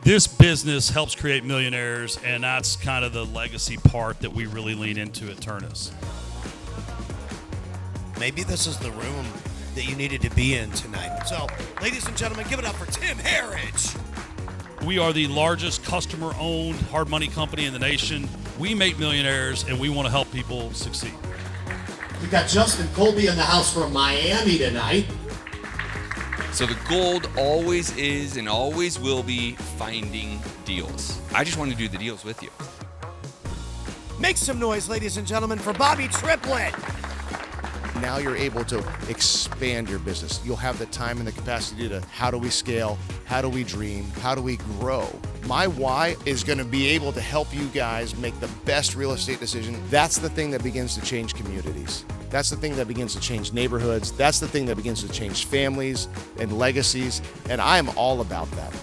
This business helps create millionaires, and that's kind of the legacy part that we really lean into at Ternus. Maybe this is the room that you needed to be in tonight. So, ladies and gentlemen, give it up for Tim Herriage. We are the largest customer-owned hard money company in the nation. We make millionaires, and we want to help people succeed. We got Justin Colby in the house from Miami tonight. So the gold always is and always will be finding deals. I just want to do the deals with you. Make some noise, ladies and gentlemen, for Bobby Triplett. Now you're able to expand your business. You'll have the time and the capacity to, how do we scale? How do we dream? How do we grow? My why is going to be able to help you guys make the best real estate decision. That's the thing that begins to change communities. That's the thing that begins to change neighborhoods. That's the thing that begins to change families and legacies. And I am all about that.